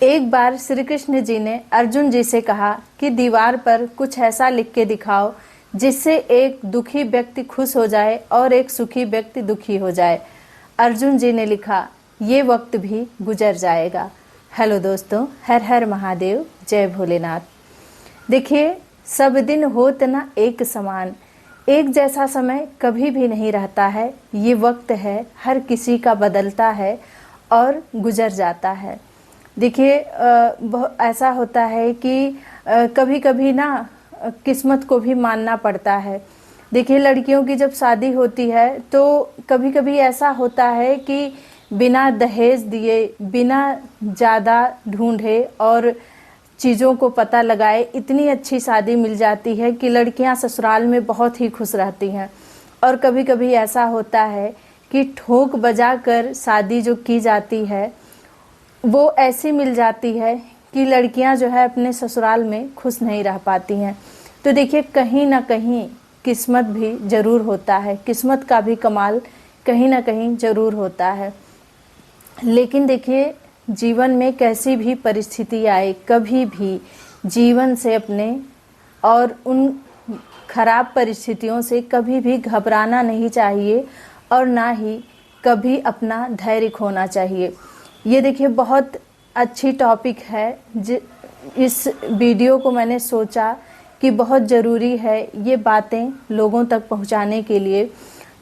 एक बार श्री कृष्ण जी ने अर्जुन जी से कहा कि दीवार पर कुछ ऐसा लिख के दिखाओ जिससे एक दुखी व्यक्ति खुश हो जाए और एक सुखी व्यक्ति दुखी हो जाए। अर्जुन जी ने लिखा, ये वक्त भी गुजर जाएगा। हेलो दोस्तों, हर हर महादेव, जय भोलेनाथ। देखिए, सब दिन होत न एक समान, एक जैसा समय कभी भी नहीं रहता है। ये वक्त है, हर किसी का बदलता है और गुजर जाता है। देखिए, ऐसा होता है कि कभी कभी ना किस्मत को भी मानना पड़ता है। देखिए, लड़कियों की जब शादी होती है तो कभी कभी ऐसा होता है कि बिना दहेज दिए, बिना ज़्यादा ढूंढे और चीज़ों को पता लगाए इतनी अच्छी शादी मिल जाती है कि लड़कियां ससुराल में बहुत ही खुश रहती हैं। और कभी कभी ऐसा होता है कि ठोक बजा कर शादी जो की जाती है वो ऐसी मिल जाती है कि लड़कियां जो है अपने ससुराल में खुश नहीं रह पाती हैं। तो देखिए, कहीं ना कहीं किस्मत भी ज़रूर होता है, किस्मत का भी कमाल कहीं ना कहीं ज़रूर होता है। लेकिन देखिए, जीवन में कैसी भी परिस्थिति आए, कभी भी जीवन से अपने और उन खराब परिस्थितियों से कभी भी घबराना नहीं चाहिए और ना ही कभी अपना धैर्य खोना चाहिए। ये देखिए, बहुत अच्छी टॉपिक है। इस वीडियो को मैंने सोचा कि बहुत ज़रूरी है ये बातें लोगों तक पहुंचाने के लिए।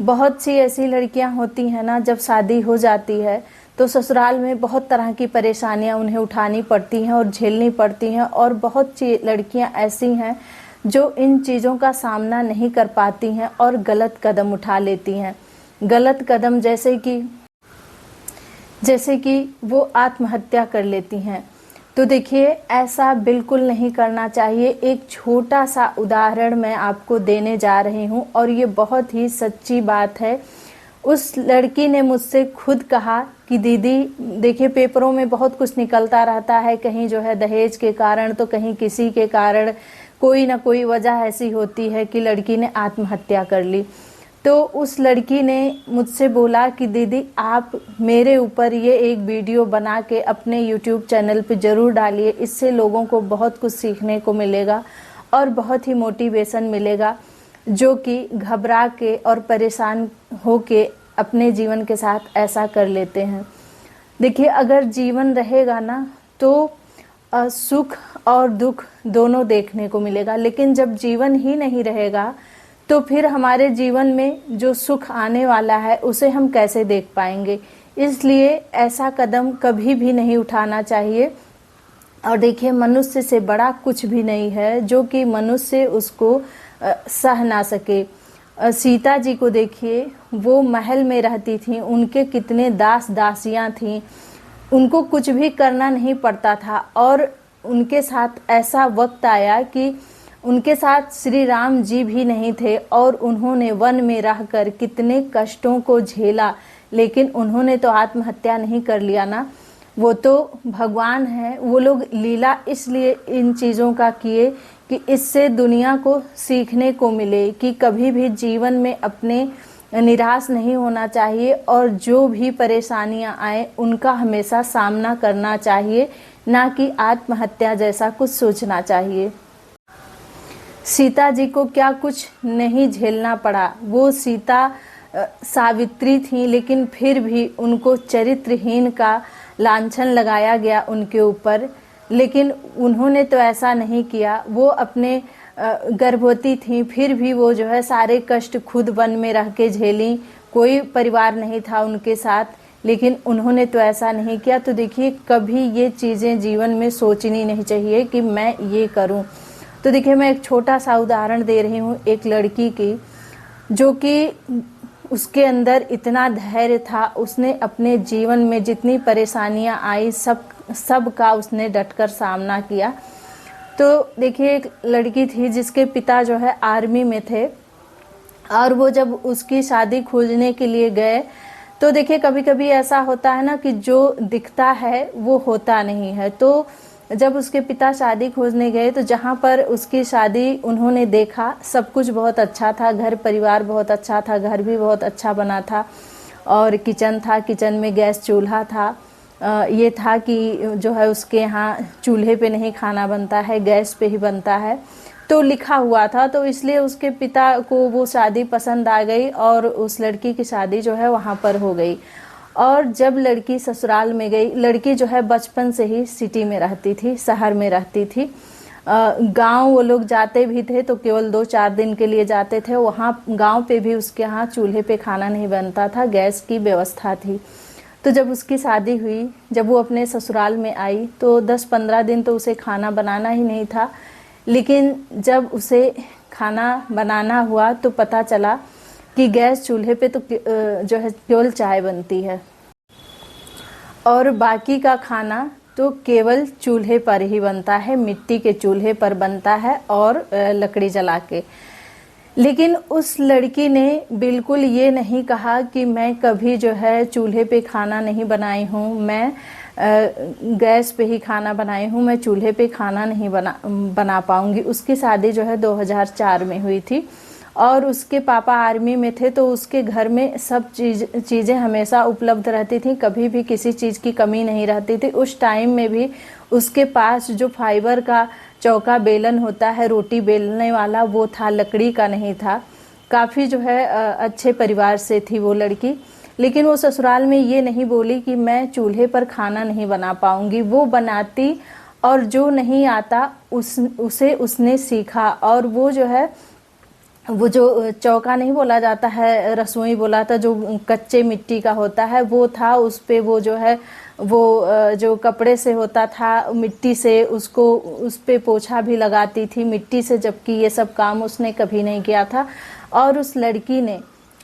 बहुत सी ऐसी लड़कियां होती हैं ना, जब शादी हो जाती है तो ससुराल में बहुत तरह की परेशानियां उन्हें उठानी पड़ती हैं और झेलनी पड़ती हैं। और बहुत सी लड़कियां ऐसी हैं जो इन चीज़ों का सामना नहीं कर पाती हैं और गलत कदम उठा लेती हैं। गलत कदम जैसे कि वो आत्महत्या कर लेती हैं। तो देखिए, ऐसा बिल्कुल नहीं करना चाहिए। एक छोटा सा उदाहरण मैं आपको देने जा रही हूँ और ये बहुत ही सच्ची बात है। उस लड़की ने मुझसे खुद कहा कि दीदी, देखिए पेपरों में बहुत कुछ निकलता रहता है, कहीं जो है दहेज के कारण तो कहीं किसी के कारण, कोई ना कोई वजह ऐसी होती है कि लड़की ने आत्महत्या कर ली। तो उस लड़की ने मुझसे बोला कि दीदी, आप मेरे ऊपर ये एक वीडियो बना के अपने YouTube चैनल पे ज़रूर डालिए, इससे लोगों को बहुत कुछ सीखने को मिलेगा और बहुत ही मोटिवेशन मिलेगा, जो कि घबरा के और परेशान हो के अपने जीवन के साथ ऐसा कर लेते हैं। देखिए, अगर जीवन रहेगा ना तो सुख और दुख दोनों देखने को मिलेगा, लेकिन जब जीवन ही नहीं रहेगा तो फिर हमारे जीवन में जो सुख आने वाला है उसे हम कैसे देख पाएंगे। इसलिए ऐसा कदम कभी भी नहीं उठाना चाहिए। और देखिए, मनुष्य से बड़ा कुछ भी नहीं है जो कि मनुष्य उसको सह ना सके। सीता जी को देखिए, वो महल में रहती थी, उनके कितने दास दासियां थीं, उनको कुछ भी करना नहीं पड़ता था। और उनके साथ ऐसा वक्त आया कि उनके साथ श्री राम जी भी नहीं थे और उन्होंने वन में रहकर कितने कष्टों को झेला, लेकिन उन्होंने तो आत्महत्या नहीं कर लिया ना। वो तो भगवान हैं। वो लोग लीला इसलिए इन चीज़ों का किए कि इससे दुनिया को सीखने को मिले कि कभी भी जीवन में अपने निराश नहीं होना चाहिए और जो भी परेशानियां आए उनका हमेशा सामना करना चाहिए, ना कि आत्महत्या जैसा कुछ सोचना चाहिए। सीता जी को क्या कुछ नहीं झेलना पड़ा। वो सीता सावित्री थी, लेकिन फिर भी उनको चरित्रहीन का लांछन लगाया गया उनके ऊपर, लेकिन उन्होंने तो ऐसा नहीं किया। वो अपने गर्भवती थी, फिर भी वो जो है सारे कष्ट खुद वन में रह के झेली। कोई परिवार नहीं था उनके साथ, लेकिन उन्होंने तो ऐसा नहीं किया। तो देखिए, कभी ये चीज़ें जीवन में सोचनी नहीं चाहिए कि मैं ये करूं। तो देखिए, मैं एक छोटा सा उदाहरण दे रही हूँ एक लड़की की, जो कि उसके अंदर इतना धैर्य था। उसने अपने जीवन में जितनी परेशानियां आई सब का उसने डटकर सामना किया। तो देखिए, एक लड़की थी जिसके पिता जो है आर्मी में थे, और वो जब उसकी शादी खोजने के लिए गए तो देखिए, कभी कभी ऐसा होता है ना कि जो दिखता है वो होता नहीं है। तो जब उसके पिता शादी खोजने गए तो जहाँ पर उसकी शादी उन्होंने देखा, सब कुछ बहुत अच्छा था, घर परिवार बहुत अच्छा था, घर भी बहुत अच्छा बना था और किचन था, किचन में गैस चूल्हा था ये था कि जो है उसके यहाँ चूल्हे पे नहीं खाना बनता है, गैस पे ही बनता है, तो लिखा हुआ था। तो इसलिए उसके पिता को वो शादी पसंद आ गई और उस लड़की की शादी जो है वहाँ पर हो गई। और जब लड़की ससुराल में गई, लड़की जो है बचपन से ही सिटी में रहती थी, शहर में रहती थी। गांव वो लोग जाते भी थे तो केवल 2-4 दिन के लिए जाते थे। वहाँ गांव पे भी उसके यहाँ चूल्हे पे खाना नहीं बनता था, गैस की व्यवस्था थी। तो जब उसकी शादी हुई, जब वो अपने ससुराल में आई तो 10-15 दिन तो उसे खाना बनाना ही नहीं था। लेकिन जब उसे खाना बनाना हुआ तो पता चला कि गैस चूल्हे पे तो जो है केवल चाय बनती है और बाकी का खाना तो केवल चूल्हे पर ही बनता है, मिट्टी के चूल्हे पर बनता है और लकड़ी जला के। लेकिन उस लड़की ने बिल्कुल ये नहीं कहा कि मैं कभी जो है चूल्हे पे खाना नहीं बनाई हूँ, मैं गैस पे ही खाना बनाई हूँ, मैं चूल्हे पे खाना नहीं बना पाऊँगी। उसकी शादी जो है 2004 में हुई थी और उसके पापा आर्मी में थे, तो उसके घर में सब चीज़ें हमेशा उपलब्ध रहती थी, कभी भी किसी चीज़ की कमी नहीं रहती थी। उस टाइम में भी उसके पास जो फाइबर का चौका बेलन होता है रोटी बेलने वाला, वो था, लकड़ी का नहीं था। काफ़ी जो है अच्छे परिवार से थी वो लड़की। लेकिन वो ससुराल में ये नहीं बोली कि मैं चूल्हे पर खाना नहीं बना पाऊँगी, वो बनाती और जो नहीं आता उसे उसने सीखा। और वो जो है वो जो चौका नहीं बोला जाता है, रसोई बोला था, जो कच्चे मिट्टी का होता है वो था। उस पे वो जो है वो जो कपड़े से होता था मिट्टी से, उसको उस पे पोछा भी लगाती थी मिट्टी से, जबकि ये सब काम उसने कभी नहीं किया था। और उस लड़की ने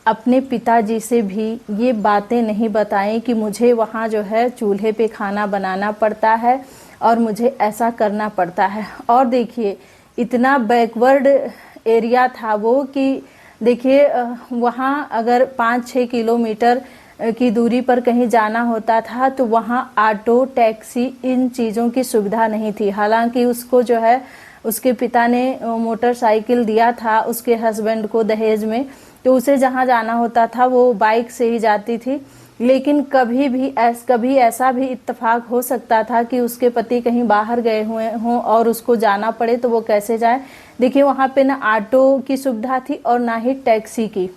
अपने पिताजी से भी ये बातें नहीं बताई कि मुझे वहाँ जो है चूल्हे पे खाना बनाना पड़ता है और मुझे ऐसा करना पड़ता है। और देखिए इतना बैकवर्ड एरिया था वो कि देखिए वहाँ अगर 5-6 किलोमीटर की दूरी पर कहीं जाना होता था तो वहाँ ऑटो, टैक्सी, इन चीज़ों की सुविधा नहीं थी। हालांकि उसको जो है उसके पिता ने मोटरसाइकिल दिया था उसके हस्बैंड को दहेज में, तो उसे जहाँ जाना होता था वो बाइक से ही जाती थी। लेकिन कभी ऐसा भी इत्तेफाक हो सकता था कि उसके पति कहीं बाहर गए हुए हों और उसको जाना पड़े, तो वो कैसे जाए। देखिए वहाँ पे ना ऑटो की सुविधा थी और ना ही टैक्सी की।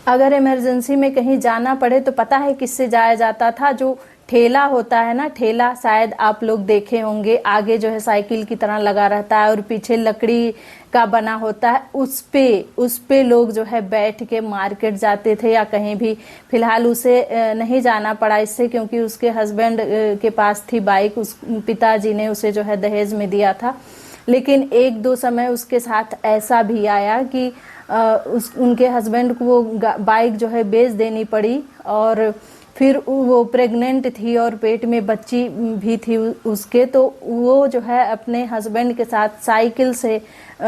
अगर इमरजेंसी में कहीं जाना पड़े तो पता है किससे जाया जाता था, जो ठेला होता है ना, ठेला शायद आप लोग देखे होंगे, आगे जो है साइकिल की तरह लगा रहता है और पीछे लकड़ी का बना होता है, उस पे लोग जो है बैठ के मार्केट जाते थे या कहीं भी। फिलहाल उसे नहीं जाना पड़ा इससे, क्योंकि उसके हस्बैंड के पास थी बाइक, उस पिताजी ने उसे जो है दहेज में दिया था। लेकिन 1-2 समय उसके साथ ऐसा भी आया कि उनके हस्बैंड को वो बाइक जो है बेच देनी पड़ी और फिर वो प्रेग्नेंट थी और पेट में बच्ची भी थी उसके, तो वो जो है अपने हस्बैंड के साथ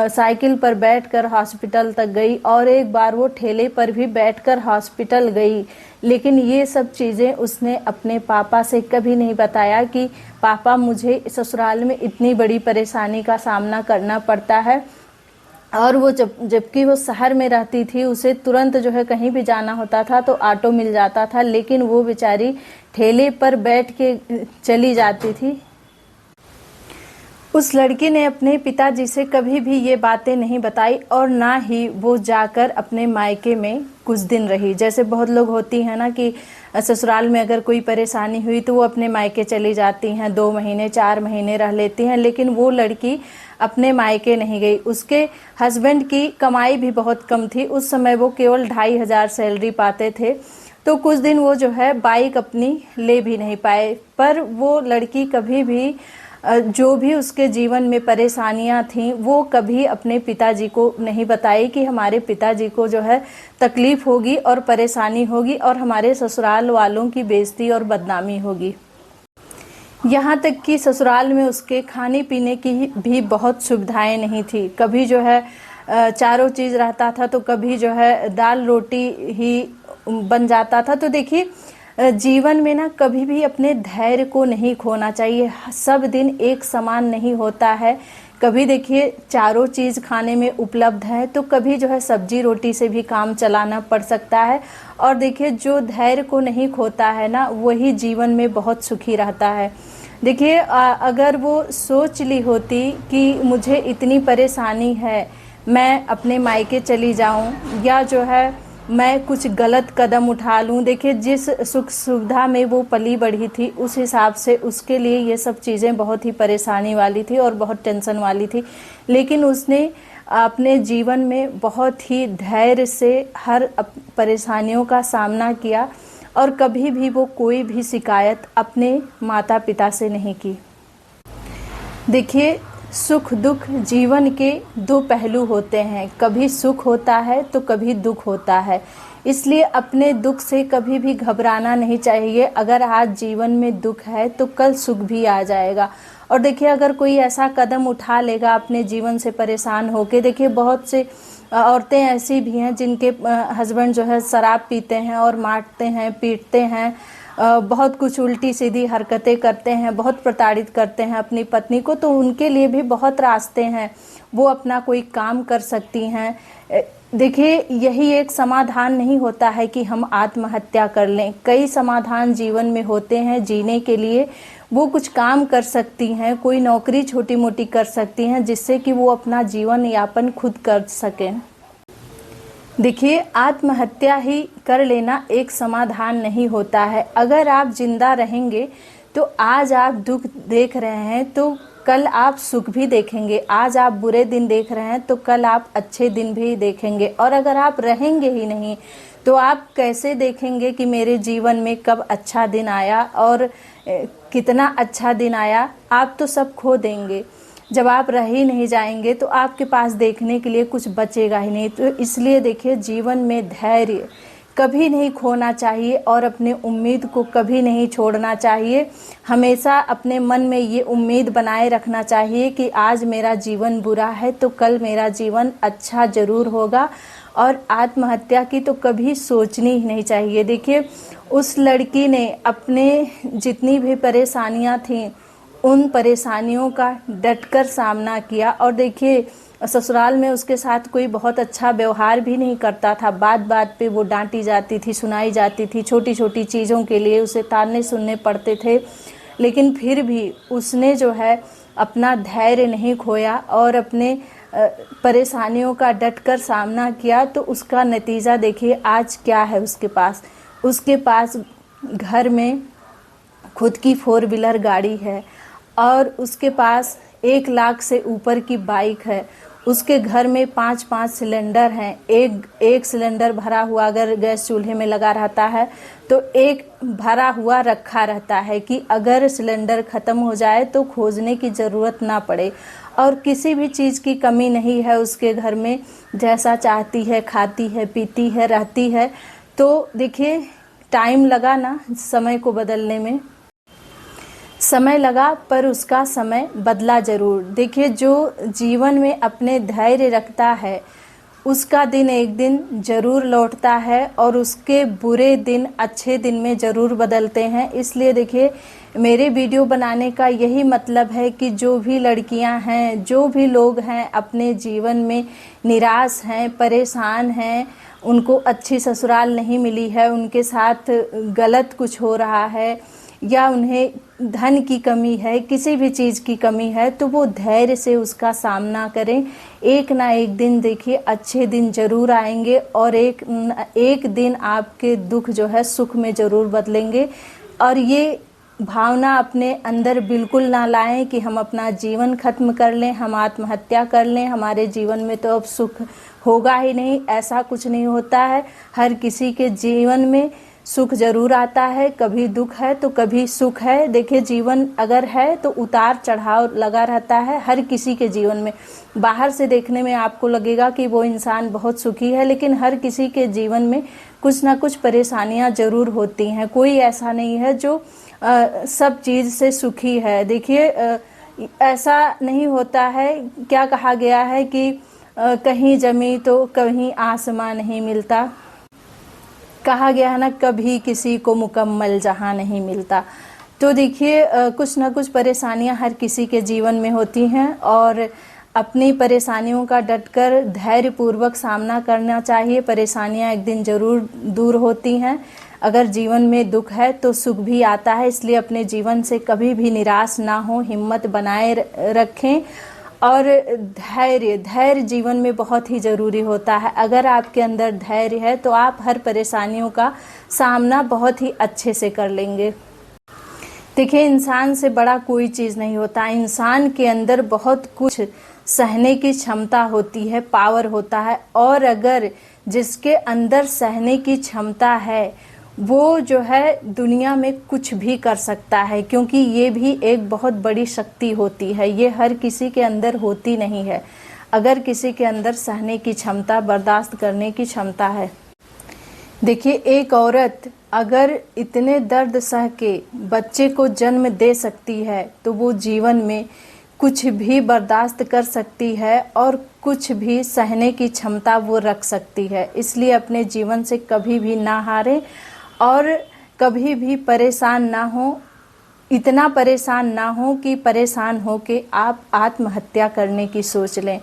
साइकिल पर बैठकर हॉस्पिटल तक गई और एक बार वो ठेले पर भी बैठकर हॉस्पिटल गई। लेकिन ये सब चीज़ें उसने अपने पापा से कभी नहीं बताया कि पापा मुझे ससुराल में इतनी बड़ी परेशानी का सामना करना पड़ता है। और वो जबकि वो शहर में रहती थी, उसे तुरंत जो है कहीं भी जाना होता था तो ऑटो मिल जाता था, लेकिन वो बेचारी ठेले पर बैठ के चली जाती थी। उस लड़की ने अपने पिताजी से कभी भी ये बातें नहीं बताई और ना ही वो जाकर अपने मायके में कुछ दिन रही। जैसे बहुत लोग होती हैं ना कि ससुराल में अगर कोई परेशानी हुई तो वो अपने मायके चली जाती हैं, 2 महीने 4 महीने रह लेती हैं, लेकिन वो लड़की अपने मायके नहीं गई। उसके हस्बैंड की कमाई भी बहुत कम थी, उस समय वो केवल 2,500 सैलरी पाते थे, तो कुछ दिन वो जो है बाइक अपनी ले भी नहीं पाए। पर वो लड़की कभी भी जो भी उसके जीवन में परेशानियां थीं वो कभी अपने पिताजी को नहीं बताई कि हमारे पिताजी को जो है तकलीफ होगी और परेशानी होगी और हमारे ससुराल वालों की बेइज्जती और बदनामी होगी। यहाँ तक कि ससुराल में उसके खाने पीने की भी बहुत सुविधाएं नहीं थी। कभी जो है चारों चीज़ रहता था तो कभी जो है दाल रोटी ही बन जाता था। तो देखिए जीवन में ना कभी भी अपने धैर्य को नहीं खोना चाहिए। सब दिन एक समान नहीं होता है, कभी देखिए चारों चीज़ खाने में उपलब्ध है तो कभी जो है सब्जी रोटी से भी काम चलाना पड़ सकता है। और देखिए जो धैर्य को नहीं खोता है ना, वही जीवन में बहुत सुखी रहता है। देखिए अगर वो सोच ली होती कि मुझे इतनी परेशानी है, मैं अपने मायके चली जाऊं या जो है मैं कुछ गलत कदम उठा लूं। देखिए जिस सुख सुविधा में वो पली बढ़ी थी उस हिसाब से उसके लिए ये सब चीज़ें बहुत ही परेशानी वाली थी और बहुत टेंशन वाली थी। लेकिन उसने अपने जीवन में बहुत ही धैर्य से हर परेशानियों का सामना किया और कभी भी वो कोई भी शिकायत अपने माता पिता से नहीं की। देखिए सुख दुख जीवन के दो पहलू होते हैं, कभी सुख होता है तो कभी दुख होता है। इसलिए अपने दुख से कभी भी घबराना नहीं चाहिए। अगर आज जीवन में दुख है तो कल सुख भी आ जाएगा। और देखिए अगर कोई ऐसा कदम उठा लेगा अपने जीवन से परेशान होके, देखिए बहुत से औरतें ऐसी भी हैं जिनके हस्बैंड जो है शराब पीते हैं और मारते हैं, पीटते हैं, बहुत कुछ उल्टी सीधी हरकतें करते हैं, बहुत प्रताड़ित करते हैं अपनी पत्नी को। तो उनके लिए भी बहुत रास्ते हैं, वो अपना कोई काम कर सकती हैं। देखिए यही एक समाधान नहीं होता है कि हम आत्महत्या कर लें। कई समाधान जीवन में होते हैं जीने के लिए। वो कुछ काम कर सकती हैं, कोई नौकरी छोटी मोटी कर सकती हैं जिससे कि वो अपना जीवन यापन खुद कर सकें। देखिए आत्महत्या ही कर लेना एक समाधान नहीं होता है। अगर आप जिंदा रहेंगे तो आज आप दुख देख रहे हैं तो कल आप सुख भी देखेंगे। आज आप बुरे दिन देख रहे हैं तो कल आप अच्छे दिन भी देखेंगे। और अगर आप रहेंगे ही नहीं तो आप कैसे देखेंगे कि मेरे जीवन में कब अच्छा दिन आया और कितना अच्छा दिन आया। आप तो सब खो देंगे। जब आप रह ही नहीं जाएंगे तो आपके पास देखने के लिए कुछ बचेगा ही नहीं। तो इसलिए देखिए जीवन में धैर्य कभी नहीं खोना चाहिए और अपने उम्मीद को कभी नहीं छोड़ना चाहिए। हमेशा अपने मन में ये उम्मीद बनाए रखना चाहिए कि आज मेरा जीवन बुरा है तो कल मेरा जीवन अच्छा ज़रूर होगा। और आत्महत्या की तो कभी सोचनी ही नहीं चाहिए। देखिए उस लड़की ने अपने जितनी भी परेशानियां थीं उन परेशानियों का डटकर सामना किया। और देखिए ससुराल में उसके साथ कोई बहुत अच्छा व्यवहार भी नहीं करता था। बात बात पे वो डांटी जाती थी, सुनाई जाती थी। छोटी छोटी चीज़ों के लिए उसे ताने सुनने पड़ते थे। लेकिन फिर भी उसने जो है अपना धैर्य नहीं खोया और अपने परेशानियों का डटकर सामना किया। तो उसका नतीजा देखिए आज क्या है उसके पास। उसके पास घर में खुद की 4 व्हीलर गाड़ी है और उसके पास 1 लाख से ऊपर की बाइक है। उसके घर में 5-5 सिलेंडर हैं। एक सिलेंडर भरा हुआ अगर गैस चूल्हे में लगा रहता है तो एक भरा हुआ रखा रहता है कि अगर सिलेंडर ख़त्म हो जाए तो खोजने की ज़रूरत ना पड़े। और किसी भी चीज़ की कमी नहीं है उसके घर में, जैसा चाहती है खाती है, पीती है, रहती है। तो देखिए टाइम लगा ना समय को बदलने में, समय लगा पर उसका समय बदला ज़रूर। देखिए जो जीवन में अपने धैर्य रखता है उसका दिन एक दिन ज़रूर लौटता है और उसके बुरे दिन अच्छे दिन में ज़रूर बदलते हैं। इसलिए देखिए मेरे वीडियो बनाने का यही मतलब है कि जो भी लड़कियां हैं, जो भी लोग हैं अपने जीवन में निराश हैं, परेशान हैं, उनको अच्छी ससुराल नहीं मिली है, उनके साथ गलत कुछ हो रहा है या उन्हें धन की कमी है, किसी भी चीज़ की कमी है, तो वो धैर्य से उसका सामना करें। एक ना एक दिन देखिए अच्छे दिन ज़रूर आएंगे और एक दिन आपके दुख जो है सुख में ज़रूर बदलेंगे। और ये भावना अपने अंदर बिल्कुल ना लाएं कि हम अपना जीवन ख़त्म कर लें, हम आत्महत्या कर लें, हमारे जीवन में तो अब सुख होगा ही नहीं। ऐसा कुछ नहीं होता है। हर किसी के जीवन में सुख जरूर आता है, कभी दुख है तो कभी सुख है। देखिए जीवन अगर है तो उतार चढ़ाव लगा रहता है हर किसी के जीवन में। बाहर से देखने में आपको लगेगा कि वो इंसान बहुत सुखी है, लेकिन हर किसी के जीवन में कुछ ना कुछ परेशानियां जरूर होती हैं। कोई ऐसा नहीं है जो सब चीज़ से सुखी है। देखिए ऐसा नहीं होता है। क्या कहा गया है कि कहीं जमी तो कहीं आसमां नहीं मिलता। कहा गया है ना, कभी किसी को मुकम्मल जहां नहीं मिलता। तो देखिए कुछ ना कुछ परेशानियां हर किसी के जीवन में होती हैं और अपनी परेशानियों का डटकर धैर्यपूर्वक सामना करना चाहिए। परेशानियां एक दिन जरूर दूर होती हैं। अगर जीवन में दुख है तो सुख भी आता है, इसलिए अपने जीवन से कभी भी निराश ना हो, हिम्मत बनाए रखें। और धैर्य जीवन में बहुत ही ज़रूरी होता है। अगर आपके अंदर धैर्य है तो आप हर परेशानियों का सामना बहुत ही अच्छे से कर लेंगे। देखिए, इंसान से बड़ा कोई चीज़ नहीं होता। इंसान के अंदर बहुत कुछ सहने की क्षमता होती है, पावर होता है। और अगर जिसके अंदर सहने की क्षमता है वो जो है दुनिया में कुछ भी कर सकता है, क्योंकि ये भी एक बहुत बड़ी शक्ति होती है। ये हर किसी के अंदर होती नहीं है। अगर किसी के अंदर सहने की क्षमता, बर्दाश्त करने की क्षमता है। देखिए, एक औरत अगर इतने दर्द सह के बच्चे को जन्म दे सकती है तो वो जीवन में कुछ भी बर्दाश्त कर सकती है और कुछ भी सहने की क्षमता वो रख सकती है। इसलिए अपने जीवन से कभी भी ना हारें और कभी भी परेशान ना हो। इतना परेशान ना हो कि परेशान हो के आप आत्महत्या करने की सोच लें।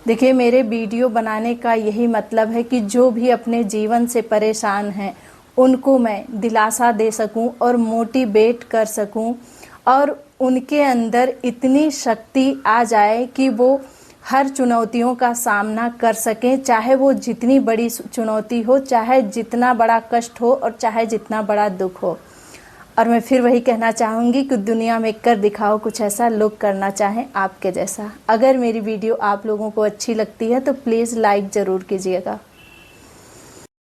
देखिए, मेरे वीडियो बनाने का यही मतलब है कि जो भी अपने जीवन से परेशान हैं उनको मैं दिलासा दे सकूं और मोटिवेट कर सकूं और उनके अंदर इतनी शक्ति आ जाए कि वो हर चुनौतियों का सामना कर सकें, चाहे वो जितनी बड़ी चुनौती हो, चाहे जितना बड़ा कष्ट हो और चाहे जितना बड़ा दुख हो। और मैं फिर वही कहना चाहूँगी कि दुनिया में कर दिखाओ कुछ ऐसा लोग करना चाहें आपके जैसा। अगर मेरी वीडियो आप लोगों को अच्छी लगती है तो प्लीज़ लाइक ज़रूर कीजिएगा।